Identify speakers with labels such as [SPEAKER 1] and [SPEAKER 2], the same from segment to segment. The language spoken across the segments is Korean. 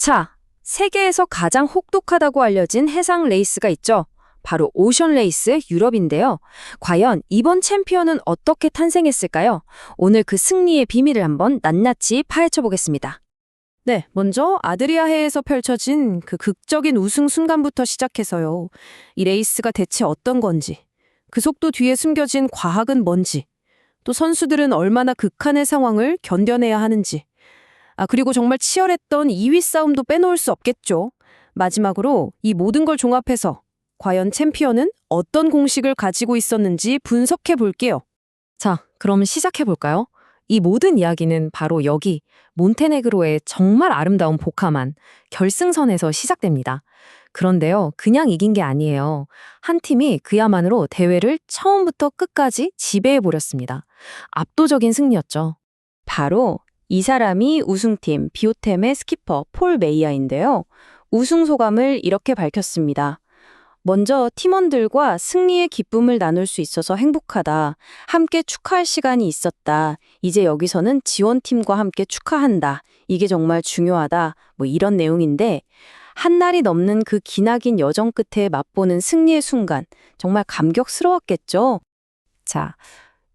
[SPEAKER 1] 자, 세계에서 가장 혹독하다고 알려진 해상 레이스가 있죠. 바로 오션 레이스 유럽인데요. 과연 이번 챔피언은 어떻게 탄생했을까요? 오늘 그 승리의 비밀을 한번 낱낱이 파헤쳐 보겠습니다.
[SPEAKER 2] 네, 먼저 아드리아해에서 펼쳐진 그 극적인 우승 순간부터 시작해서요. 이 레이스가 대체 어떤 건지, 그 속도 뒤에 숨겨진 과학은 뭔지, 또 선수들은 얼마나 극한의 상황을 견뎌내야 하는지, 그리고 정말 치열했던 2위 싸움도 빼놓을 수 없겠죠. 마지막으로 이 모든 걸 종합해서 과연 챔피언은 어떤 공식을 가지고 있었는지 분석해 볼게요.
[SPEAKER 1] 자, 그럼 시작해 볼까요? 이 모든 이야기는 바로 여기 몬테네그로의 정말 아름다운 복합만 결승선에서 시작됩니다. 그런데요, 그냥 이긴 게 아니에요. 한 팀이 그야말로 대회를 처음부터 끝까지 지배해버렸습니다. 압도적인 승리였죠. 바로 이 사람이 우승팀 비오템의 스키퍼 폴 메이야인데요. 우승 소감을 이렇게 밝혔습니다. 먼저 팀원들과 승리의 기쁨을 나눌 수 있어서 행복하다. 함께 축하할 시간이 있었다. 이제 여기서는 지원팀과 함께 축하한다. 이게 정말 중요하다. 이런 내용인데 한 날이 넘는 그 기나긴 여정 끝에 맛보는 승리의 순간 정말 감격스러웠겠죠. 자,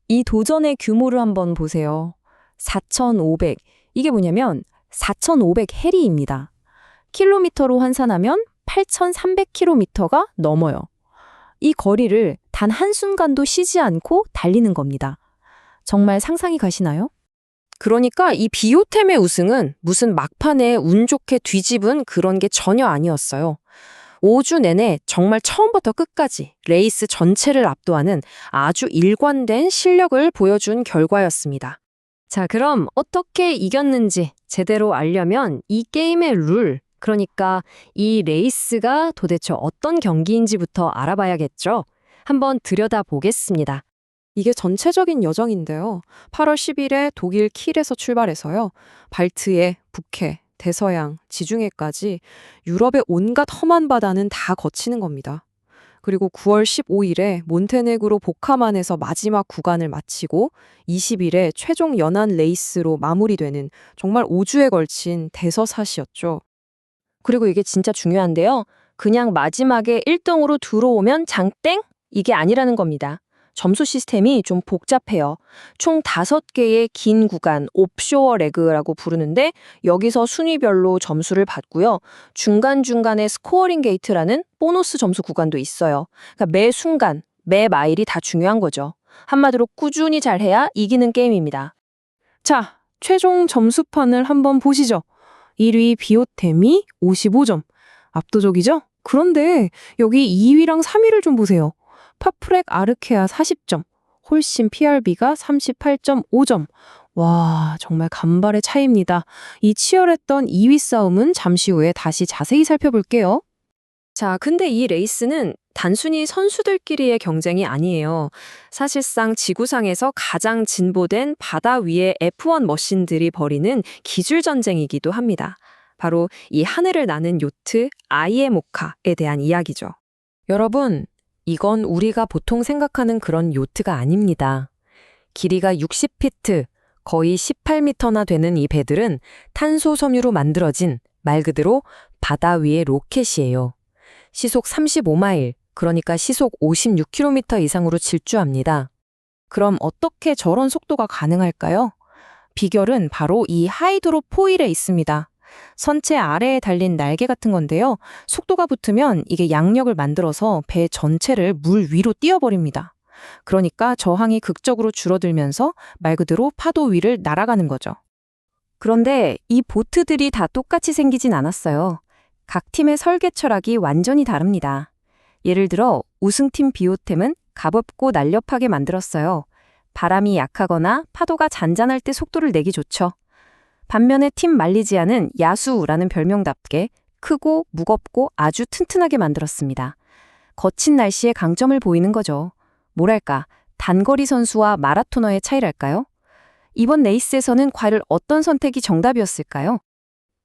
[SPEAKER 1] 이 도전의 규모를 한번 보세요. 4,500. 이게 뭐냐면 4,500 해리입니다. 킬로미터로 환산하면 8,300km가 넘어요. 이 거리를 단 한순간도 쉬지 않고 달리는 겁니다. 정말 상상이 가시나요? 그러니까 이 비오템의 우승은 무슨 막판에 운 좋게 뒤집은 그런 게 전혀 아니었어요. 5주 내내 정말 처음부터 끝까지 레이스 전체를 압도하는 아주 일관된 실력을 보여준 결과였습니다. 자, 그럼 어떻게 이겼는지 제대로 알려면 이 게임의 룰, 그러니까 이 레이스가 도대체 어떤 경기인지부터 알아봐야겠죠. 한번 들여다보겠습니다.
[SPEAKER 2] 이게 전체적인 여정인데요. 8월 10일에 독일 킬에서 출발해서요. 발트해, 북해, 대서양, 지중해까지 유럽의 온갖 험한 바다는 다 거치는 겁니다. 그리고 9월 15일에 몬테네그로 복하만에서 마지막 구간을 마치고 20일에 최종 연한 레이스로 마무리되는 정말 5주에 걸친 대서사시였죠.
[SPEAKER 1] 그리고 이게 진짜 중요한데요. 그냥 마지막에 1등으로 들어오면 장땡? 이게 아니라는 겁니다. 점수 시스템이 좀 복잡해요. 총 5개의 긴 구간, 옵쇼어 레그라고 부르는데 여기서 순위별로 점수를 받고요. 중간중간에 스코어링 게이트라는 보너스 점수 구간도 있어요. 그러니까 매 순간, 매 마일이 다 중요한 거죠. 한마디로 꾸준히 잘해야 이기는 게임입니다.
[SPEAKER 2] 자, 최종 점수판을 한번 보시죠. 1위 비오템이 55점. 압도적이죠? 그런데 여기 2위랑 3위를 좀 보세요. 파프렉 아르케아 40점, 홀씬 PRB가 38.5점. 와, 정말 간발의 차이입니다. 이 치열했던 2위 싸움은 잠시 후에 다시 자세히 살펴볼게요.
[SPEAKER 1] 자, 근데 이 레이스는 단순히 선수들끼리의 경쟁이 아니에요. 사실상 지구상에서 가장 진보된 바다 위의 F1 머신들이 벌이는 기술 전쟁이기도 합니다. 바로 이 하늘을 나는 요트 아이에모카에 대한 이야기죠. 여러분, 이건 우리가 보통 생각하는 그런 요트가 아닙니다. 길이가 60피트, 거의 18m나 되는 이 배들은 탄소 섬유로 만들어진 말 그대로 바다 위의 로켓이에요. 시속 35마일, 그러니까 시속 56km 이상으로 질주합니다.
[SPEAKER 2] 그럼 어떻게 저런 속도가 가능할까요? 비결은 바로 이 하이드로 포일에 있습니다. 선체 아래에 달린 날개 같은 건데요. 속도가 붙으면 이게 양력을 만들어서 배 전체를 물 위로 띄워버립니다. 그러니까 저항이 극적으로 줄어들면서 말 그대로 파도 위를 날아가는 거죠.
[SPEAKER 1] 그런데 이 보트들이 다 똑같이 생기진 않았어요. 각 팀의 설계 철학이 완전히 다릅니다. 예를 들어 우승팀 비오템은 가볍고 날렵하게 만들었어요. 바람이 약하거나 파도가 잔잔할 때 속도를 내기 좋죠. 반면에 팀 말리지아는 야수라는 별명답게 크고 무겁고 아주 튼튼하게 만들었습니다. 거친 날씨에 강점을 보이는 거죠. 뭐랄까, 단거리 선수와 마라토너의 차이랄까요? 이번 레이스에서는 과연 어떤 선택이 정답이었을까요?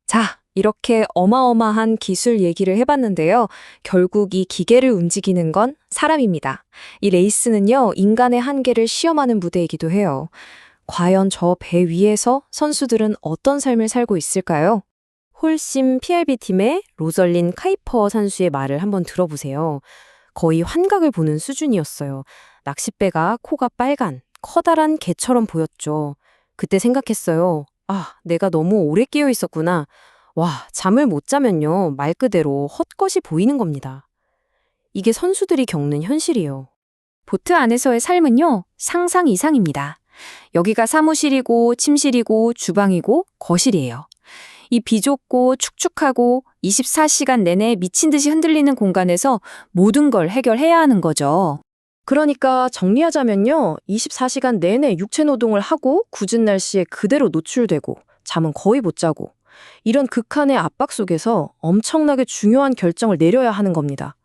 [SPEAKER 1] 자, 이렇게 어마어마한 기술 얘기를 해봤는데요. 결국 이 기계를 움직이는 건 사람입니다. 이 레이스는요, 인간의 한계를 시험하는 무대이기도 해요. 과연 저 배 위에서 선수들은 어떤 삶을 살고 있을까요?
[SPEAKER 2] 홀심 PRB 팀의 로절린 카이퍼 선수의 말을 한번 들어보세요. 거의 환각을 보는 수준이었어요. 낚싯배가 코가 빨간, 커다란 개처럼 보였죠. 그때 생각했어요. 아, 내가 너무 오래 깨어 있었구나. 와, 잠을 못 자면요, 말 그대로 헛것이 보이는 겁니다. 이게 선수들이 겪는 현실이에요.
[SPEAKER 1] 보트 안에서의 삶은요, 상상 이상입니다. 여기가 사무실이고 침실이고 주방이고 거실이에요. 이 비좁고 축축하고 24시간 내내 미친 듯이 흔들리는 공간에서 모든 걸 해결해야 하는 거죠.
[SPEAKER 2] 그러니까 정리하자면요, 24시간 내내 육체 노동을 하고 굳은 날씨에 그대로 노출되고 잠은 거의 못 자고 이런 극한의 압박 속에서 엄청나게 중요한 결정을 내려야 하는 겁니다.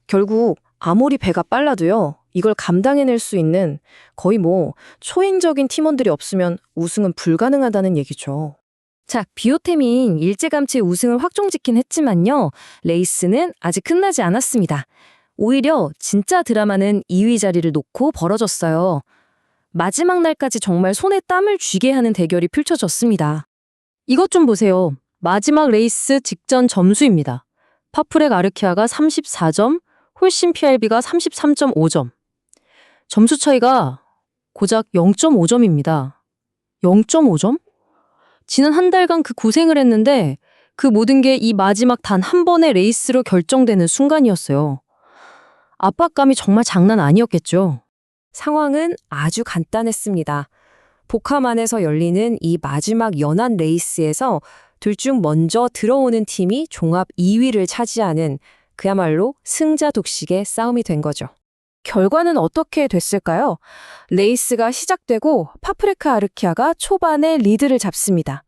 [SPEAKER 2] 결국 아무리 배가 빨라도요, 이걸 감당해낼 수 있는 거의 초인적인 팀원들이 없으면 우승은 불가능하다는 얘기죠.
[SPEAKER 1] 자, 비오템이 일찌감치 우승을 확정짓긴 했지만요. 레이스는 아직 끝나지 않았습니다. 오히려 진짜 드라마는 2위 자리를 놓고 벌어졌어요. 마지막 날까지 정말 손에 땀을 쥐게 하는 대결이 펼쳐졌습니다. 이것 좀 보세요. 마지막 레이스 직전 점수입니다. 파프렉 아르키아가 34점, 홀신 PRB가 33.5점. 점수 차이가 고작 0.5점입니다. 0.5점? 지난 한 달간 그 고생을 했는데 그 모든 게 이 마지막 단 한 번의 레이스로 결정되는 순간이었어요. 압박감이 정말 장난 아니었겠죠.
[SPEAKER 2] 상황은 아주 간단했습니다. 복함 안에서 열리는 이 마지막 연한 레이스에서 둘 중 먼저 들어오는 팀이 종합 2위를 차지하는 그야말로 승자 독식의 싸움이 된 거죠. 결과는 어떻게 됐을까요? 레이스가 시작되고 파프레카 아르키아가 초반에 리드를 잡습니다.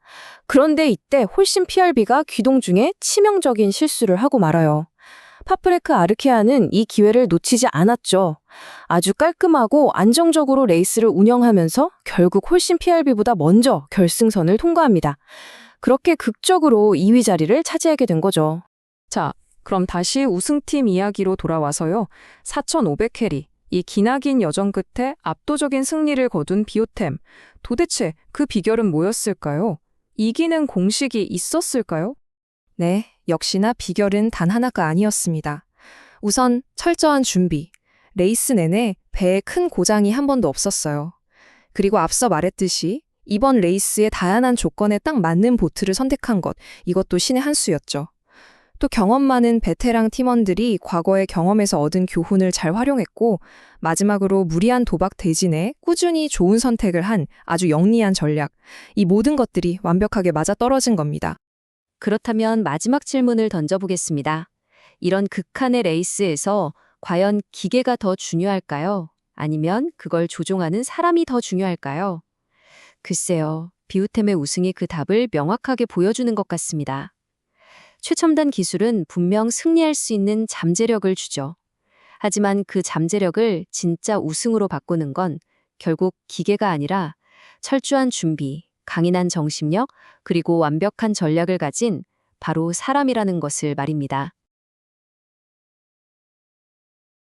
[SPEAKER 2] 그런데 이때 홀신 PRB가 귀동 중에 치명적인 실수를 하고 말아요. 파프레카 아르키아는 이 기회를 놓치지 않았죠. 아주 깔끔하고 안정적으로 레이스를 운영하면서 결국 홀신 PRB보다 먼저 결승선을 통과합니다. 그렇게 극적으로 2위 자리를 차지하게 된 거죠. 자, 그럼 다시 우승팀 이야기로 돌아와서요. 4,500 캐리, 이 기나긴 여정 끝에 압도적인 승리를 거둔 비오템. 도대체 그 비결은 뭐였을까요? 이기는 공식이 있었을까요? 네, 역시나 비결은 단 하나가 아니었습니다. 우선 철저한 준비. 레이스 내내 배에 큰 고장이 한 번도 없었어요. 그리고 앞서 말했듯이 이번 레이스의 다양한 조건에 딱 맞는 보트를 선택한 것, 이것도 신의 한 수였죠. 또 경험 많은 베테랑 팀원들이 과거의 경험에서 얻은 교훈을 잘 활용했고 마지막으로 무리한 도박 대진에 꾸준히 좋은 선택을 한 아주 영리한 전략. 이 모든 것들이 완벽하게 맞아떨어진 겁니다.
[SPEAKER 1] 그렇다면 마지막 질문을 던져보겠습니다. 이런 극한의 레이스에서 과연 기계가 더 중요할까요? 아니면 그걸 조종하는 사람이 더 중요할까요? 글쎄요, 비오템의 우승이 그 답을 명확하게 보여주는 것 같습니다. 최첨단 기술은 분명 승리할 수 있는 잠재력을 주죠. 하지만 그 잠재력을 진짜 우승으로 바꾸는 건 결국 기계가 아니라 철저한 준비, 강인한 정신력, 그리고 완벽한 전략을 가진 바로 사람이라는 것을 말입니다.